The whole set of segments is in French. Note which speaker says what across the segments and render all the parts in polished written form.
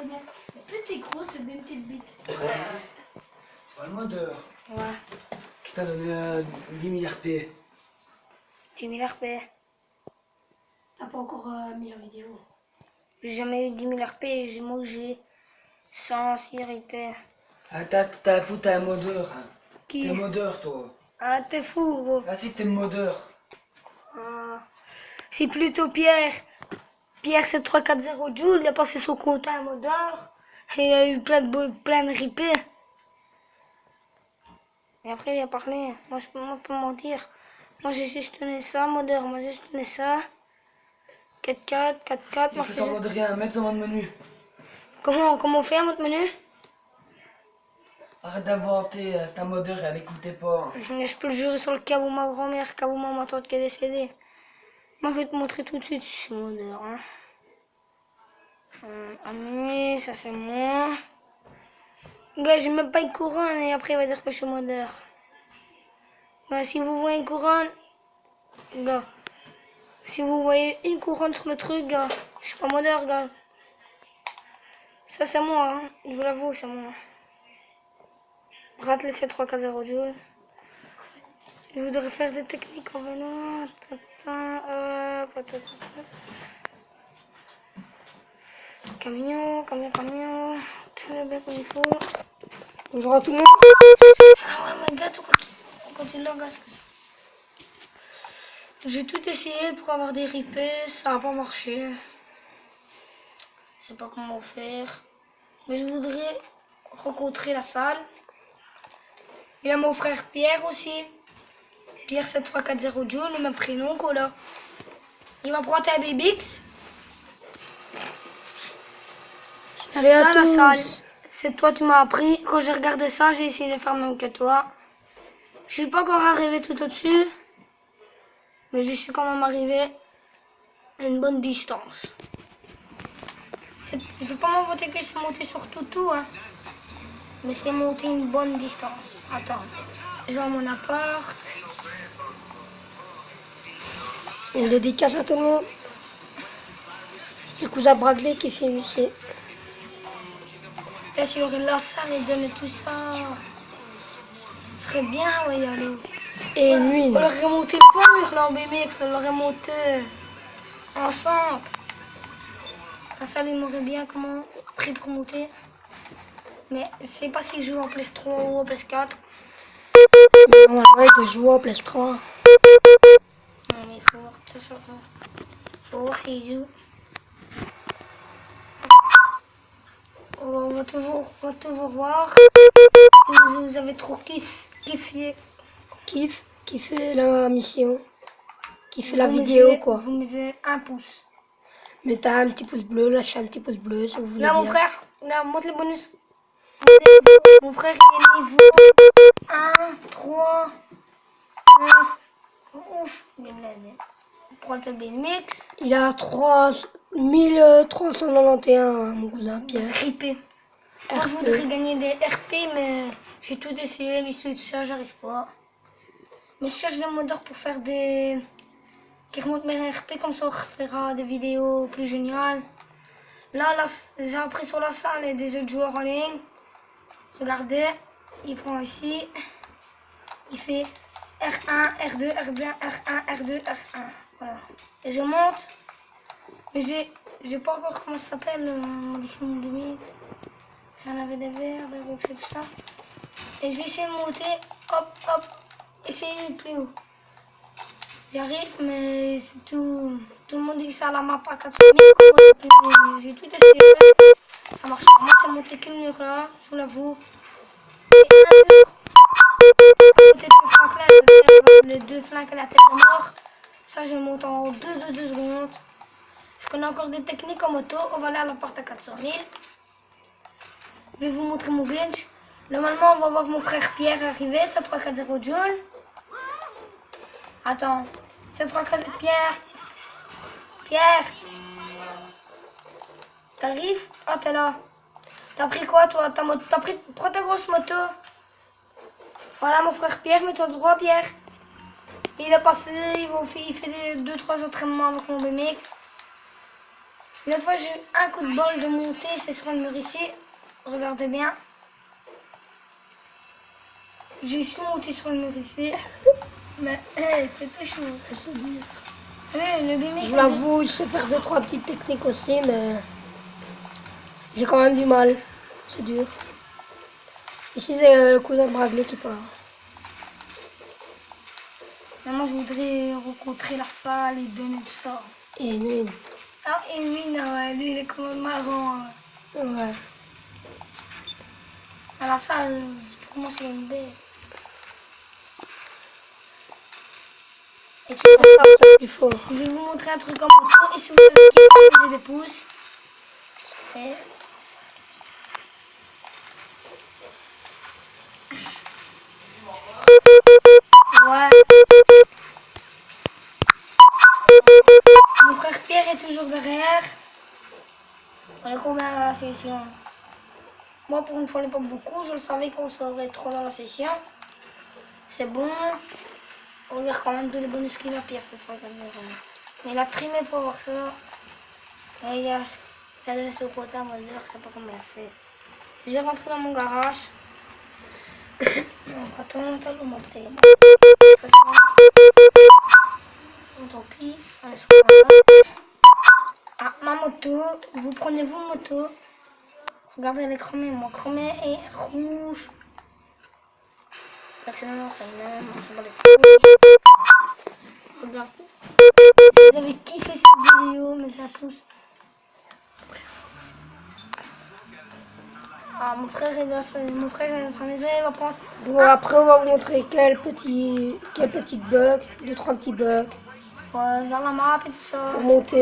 Speaker 1: très bien. Plus t'es gros, c'est une petite bite.
Speaker 2: Ouais. Parle-moi de...
Speaker 3: Ouais.
Speaker 2: Qui t'a donné 10 000 RP.
Speaker 3: 10 000 RP.
Speaker 1: T'as pas encore mis la vidéo.
Speaker 3: J'ai jamais eu 10 000 RP, moi j'ai 106 RP.
Speaker 2: Ah, t'as fou, t'es un modeur. Hein.
Speaker 3: Qui?
Speaker 2: T'es un modeur, toi.
Speaker 3: Ah, t'es fou, gros.
Speaker 2: Ah si, t'es modeur.
Speaker 3: Ah. C'est plutôt Pierre. Pierre, c'est 340 joules, il a passé son compte à un modeur. Et il a eu plein de RP. Et après, il a parlé. Moi, je peux pas mentir. Moi, j'ai juste donné ça, modeur. Moi, j'ai juste donné ça. 4-4, 4-4.
Speaker 2: Il fait semblant de rien, mets le mode menu.
Speaker 3: Comment on fait un mode menu?
Speaker 2: Arrête d'inventer, c'est un modeur, elle écoutait pas.
Speaker 3: Mais je peux le jurer sur le cas où ma grand-mère, cas où ma tante qui est décédée. Moi, je vais te montrer tout de suite, je suis modeur. Hein. Mais ça, c'est moi. Gars, j'ai même pas une couronne et après, il va dire que je suis modeur. Gars, si vous voyez une couronne, gars, si vous voyez une couronne sur le truc, gars, je suis pas modeur, gars. Ça, c'est moi, hein. Je vous l'avoue, c'est moi. Rate les 7340 joules. Je voudrais faire des techniques en venant. Camion. Tout le bien comme il faut. Bonjour à tout le monde. Ah ouais, mais gars, quand tu l'as, c'est ça. J'ai tout essayé pour avoir des replays, ça n'a pas marché. Je sais pas comment faire. Mais je voudrais rencontrer la salle. Il y a mon frère Pierre aussi. Pierre 7340 Joule, le même prénom qu'on a. Il va prendre un BBX.
Speaker 1: Allez à
Speaker 3: Ça, la
Speaker 1: tous.
Speaker 3: salle. C'est toi, tu m'as appris. Quand j'ai regardé ça, j'ai essayé de faire même que toi. Je suis pas encore arrivé tout au-dessus. Mais je suis quand même arrivé à une bonne distance. Je vais pas m'inventer que c'est monté sur tout, hein. Mais c'est monté une bonne distance. Attends. J'ai mon appart.
Speaker 1: Une dédicace à tout le monde. Le cousin Bragley qui filme ici.
Speaker 3: Là, s'il aurait la salle et donné tout ça, ce serait bien, ouais, allô.
Speaker 1: Et une nuit.
Speaker 3: On l'aurait monté le mur là en BMX, on l'aurait monté ensemble. La salle, il m'aurait bien comment pris pour monter. Mais je sais pas s'il joue en PS3 ou en PS4.
Speaker 1: Normalement, il doit jouer en PS3.
Speaker 3: Non, mais il faut voir tout ça. Faut voir s'il joue. On va toujours voir. Si vous avez trop kiffé.
Speaker 1: Kiffer la mission. Kiffer la vidéo, quoi.
Speaker 3: Vous mettez un pouce.
Speaker 1: Mettez un petit pouce bleu, lâchez un petit pouce bleu si vous voulez.
Speaker 3: Là, mon
Speaker 1: bien.
Speaker 3: frère, là, montre les bonus. Mon frère, il est niveau 1, 3, 9. Ouf, il est blindé. Prends le BMX.
Speaker 1: Il a 3391, mon cousin Pierre.
Speaker 3: RP. Moi, je voudrais gagner des RP, mais j'ai tout essayé, mais tout ça, j'arrive pas. Mais je cherche des modeurs pour faire des... qui remontent mes RP, comme ça on refera des vidéos plus géniales. Là, j'ai appris sur la salle et des autres joueurs en ligne. Regardez, il prend ici, il fait R1, R2, R2, R1, R2, R1. Voilà. Et je monte, mais j'ai pas encore comment ça s'appelle, modifier mon demi. J'en avais des verres, des rouges et tout ça. Et je vais essayer de monter, hop, hop, essayer de plus haut. J'arrive, mais c'est tout. Tout le monde dit que c'est à la map à 400 000. J'ai tout essayé. Ça marche pas. Moi, c'est monté qu'une mur là, je vous l'avoue. Les deux flancs à la tête de mort. Ça, je monte en 2 secondes. Je connais encore des techniques en moto. On va aller à la porte à 400 000. Je vais vous montrer mon glitch. Normalement, on va voir mon frère Pierre arriver. C'est 340 joules. Attends. C'est 340 Pierre. Pierre. T'arrives? Ah, t'es là. T'as pris quoi, toi? T'as pris... Prends ta grosse moto. Voilà, mon frère Pierre. Mets-toi droit, Pierre. Il est passé. Il fait 2-3 entraînements avec mon BMX. Une fois, j'ai eu un coup de bol de monter, c'est sur le mur ici. Regardez bien. J'ai su monter sur le mur ici. Mais c'était chaud.
Speaker 1: C'est dur.
Speaker 3: Oui, le BMX.
Speaker 1: Je l'avoue, je sais faire 2-3 petites techniques aussi, mais j'ai quand même du mal. C'est dur. Ici, c'est le cousin Bragley qui part.
Speaker 3: Mais moi, je voudrais rencontrer la salle et donner tout ça.
Speaker 1: Et lui,
Speaker 3: Ah, et oui, non, ouais, lui, il est quand même marrant. Hein.
Speaker 1: ouais.
Speaker 3: À la salle, pour moi, c'est une bête. Et
Speaker 1: C'est ça, c'est plus fort.
Speaker 3: je vais vous montrer un truc en moto. Et si vous avez kiffé, mettez des pouces. Et... Ouais. Mon frère Pierre est toujours derrière. On est combien dans la session? Moi, pour une fois, on n'est pas beaucoup. Je le savais qu'on serait trop dans la session. C'est bon. On regarde quand même tous les bonus qu'il a Pierre cette fois. Mais il a trimé pour voir ça. Et il a donné ce quota, moi, je sais pas comment il a fait. J'ai rentré dans mon garage. Donc, attends, on va le monter. Tant pis. Allez, sur ah, ma moto. Vous prenez vos motos. Regardez, elle est chromée. Mon chromé est rouge. L'accélérateur, c'est le même. On s'en bat les couilles. Regardez. Si vous avez kiffé cette vidéo, mais ça pousse. Ah, mon frère est dans sa maison, il va prendre.
Speaker 1: Bon, après, on va vous montrer quel petit bug, 2-3 petits bugs,
Speaker 3: Ouais, dans la map et tout ça.
Speaker 1: pour monter,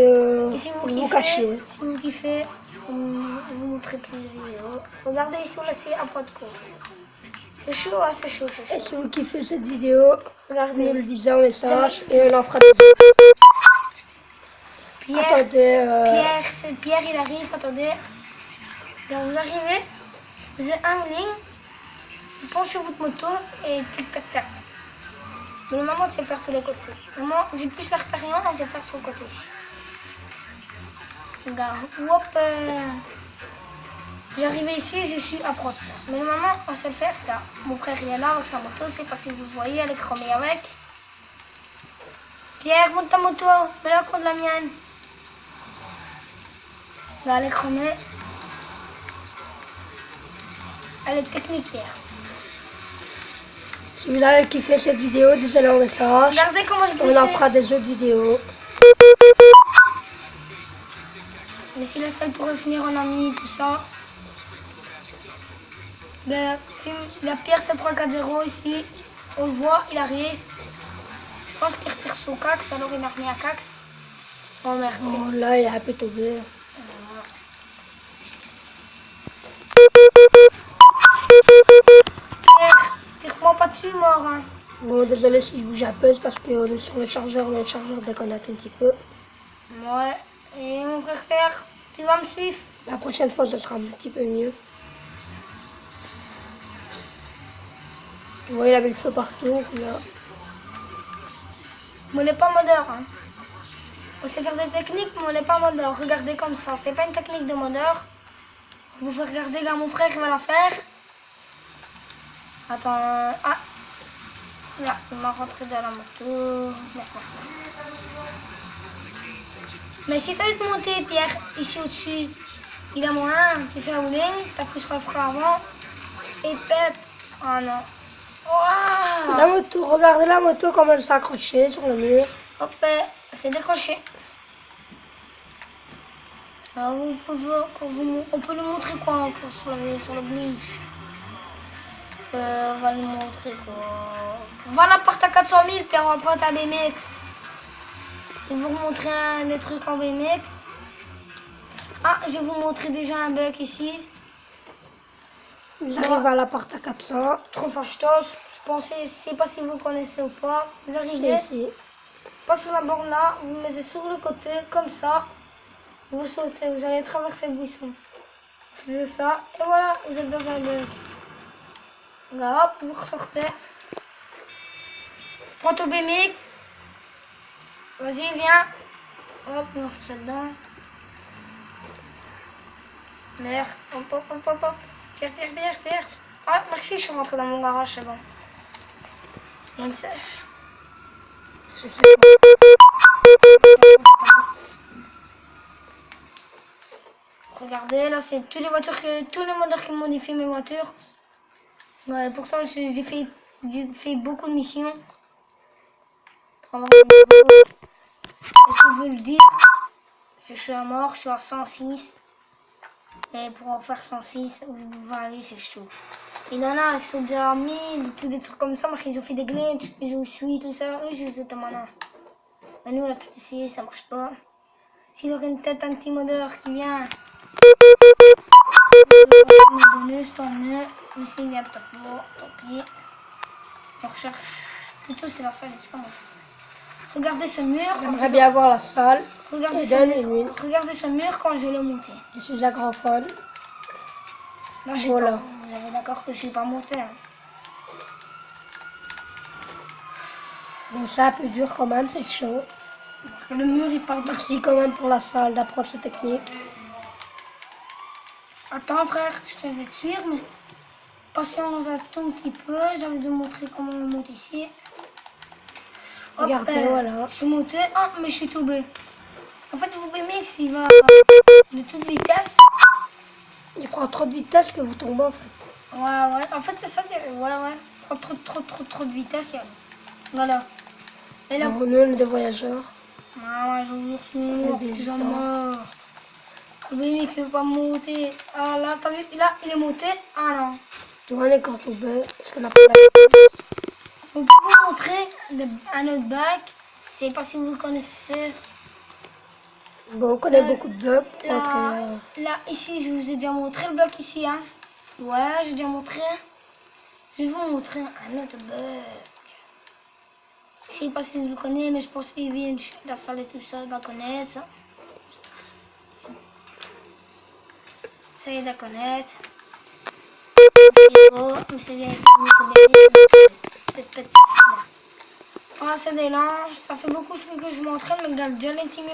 Speaker 3: Et si
Speaker 1: pour
Speaker 3: vous
Speaker 1: vous
Speaker 3: kiffez,
Speaker 1: cacher.
Speaker 3: si vous kiffez, vous montrez plus de vidéos. Regardez ici, on laisse à pas de quoi. C'est chaud, hein, c'est chaud, c'est
Speaker 1: Et
Speaker 3: chaud.
Speaker 1: si vous kiffez cette vidéo, vous
Speaker 3: Regardez.
Speaker 1: nous le disiez en message et on en fera des
Speaker 3: Pierre,
Speaker 1: Attendez,
Speaker 3: Pierre, il arrive, attendez. Donc vous arrivez, vous êtes en ligne, vous penchez votre moto et tic-tac-tac. Mais le maman, tu sais faire tous les côtés. Mais moi, j'ai plus l'expérience, je vais faire sur le côté. Regarde, hop, j'arrivais ici, je suis apprendre ça. Mais le maman, on sait le faire, regarde. Mon frère, il est là avec sa moto, c'est pas si vous voyez, elle est chromée avec. Pierre, monte ta moto, mets-la contre la mienne. Là, elle est chromée. Elle est technique, Pierre.
Speaker 1: si vous avez kiffé cette vidéo, dites-le en message.
Speaker 3: Regardez comment j'ai
Speaker 1: On
Speaker 3: glissé.
Speaker 1: en fera des autres vidéos.
Speaker 3: Mais si la salle pourrait finir en ami, tout ça. La Pierre, c'est 3-4-0 ici. On le voit, il arrive. Je pense qu'il retire son cax, alors il a remis à cax. Oh merde.
Speaker 1: Oh, là, il est un peu tombé.
Speaker 3: Pierre, tire-moi pas dessus, mort. Hein.
Speaker 1: Bon, désolé si je bouge un peu, c'est parce qu'on est sur le chargeur déconne un tout petit peu.
Speaker 3: Ouais. Et mon frère Pierre, tu vas me suivre?
Speaker 1: La prochaine fois, ce sera un petit peu mieux. Vous voyez, il a mis le feu partout, là.
Speaker 3: Mais on n'est pas modeur. Hein. On sait faire des techniques, mais on n'est pas modeur. Regardez comme ça. C'est pas une technique de modeur. Je vous fais regarder, là, mon frère, il va la faire. Attends. Ah. Merde, il m'a rentré dans la moto. Merde. Mais si tu as eu de monter, Pierre, ici au-dessus, il a moins. Tu fais un bowling, tu appuies sur le frein avant. Et pète. Oh non. Wow.
Speaker 1: La moto, regardez la moto comme elle s'est accrochée sur le mur.
Speaker 3: Hop, c'est décroché. Alors, on peut le montrer quoi encore sur le bling. On va le montrer quoi. Voilà, part à 400 000, puis on va prendre un BMX. Je vais vous montrer des trucs en BMX. Ah, je vais vous montrer déjà un bug ici.
Speaker 1: Ils arrivent à l'appart à 400.
Speaker 3: Trop fâcheuse. Je pensais, je sais pas si vous connaissez ou pas. Vous arrivez,
Speaker 1: Ici.
Speaker 3: pas sur la borne là, vous mettez sur le côté, comme ça. Vous sautez, vous allez traverser le buisson. Vous faites ça, et voilà, vous êtes dans un bug. Là, hop, vous ressortez. Prends ton BMX. Vas-y, viens. Hop, on fait ça dedans. Merde. Hop, hop, hop, hop, hop. Pierre. Ah, merci, je suis rentrée dans mon garage, c'est bon. Il y a une sèche.
Speaker 1: Je sais pas.
Speaker 3: Regardez, là, c'est tous les modeurs qui modifient mes voitures. Ouais, pourtant, j'ai fait beaucoup de missions. Pour avoir un niveau. Et je veux le dire, c'est que je suis à mort, je suis à 106. Et pour en faire 106, vous allez, c'est chaud. Il y en a qui sont déjà mis, tous des trucs comme ça, mais ils ont fait des glitches, ils ont suivi tout ça, eux, je les ai maintenant. Mais nous, on a tout essayé, ça marche pas. S'il y aurait une tête anti-modeur qui vient, bonus, tant mieux. Mais s'il n'y a pas, tant pis. On recherche, plutôt c'est la salle de ça. Regardez ce mur.
Speaker 1: J'aimerais bien voir la salle.
Speaker 3: Regardez ce mur quand je l'ai monté.
Speaker 1: Je suis agrophone.
Speaker 3: Là, je
Speaker 1: Voilà.
Speaker 3: pas, vous êtes d'accord que je suis pas monté. Hein.
Speaker 1: Bon, c'est un peu dur quand même, c'est chaud.
Speaker 3: Parce que le mur il part de...
Speaker 1: Merci quand même pour la salle d'approche technique.
Speaker 3: Attends frère, je te vais te suivre, mais patience un tout petit peu. J'ai envie de montrer comment on monte ici. Hop,
Speaker 1: Regardez, voilà.
Speaker 3: Je suis monté. Ah, mais je suis tombé. En fait, vous BMX, il va de toute vitesse.
Speaker 1: Il prend trop de vitesse que vous tombez en fait.
Speaker 3: Ouais. En fait, c'est ça. Ouais. Prend trop de vitesse. Et voilà. Et là,
Speaker 1: Bon, nous, on est des voyageurs.
Speaker 3: ouais, je vous jure,
Speaker 1: des
Speaker 3: ils sont
Speaker 1: gens.
Speaker 3: morts. Le BMX ne veut pas monter. Ah là, t'as vu? Là, il est monté. Ah non.
Speaker 1: Tu vois, on est encore tombé. Parce qu'on a pas la...
Speaker 3: On peut vous montrer un autre bac. Je sais pas si vous le connaissez.
Speaker 1: Bon, on connaît beaucoup de blocs pour
Speaker 3: Là,
Speaker 1: entrer.
Speaker 3: là, ici, je vous ai déjà montré le bloc ici. Hein. Ouais, j'ai déjà montré. Je vais vous montrer un autre bug. Je sais pas si vous le connaissez, mais je pense qu'il vient de la salle et tout ça, va connaître ça. Ça y est, de connaître. Oh, mais c'est bien. Ah, c'est des lances. Ça fait beaucoup que je m'entraîne, mais regarde, déjà l'intimité.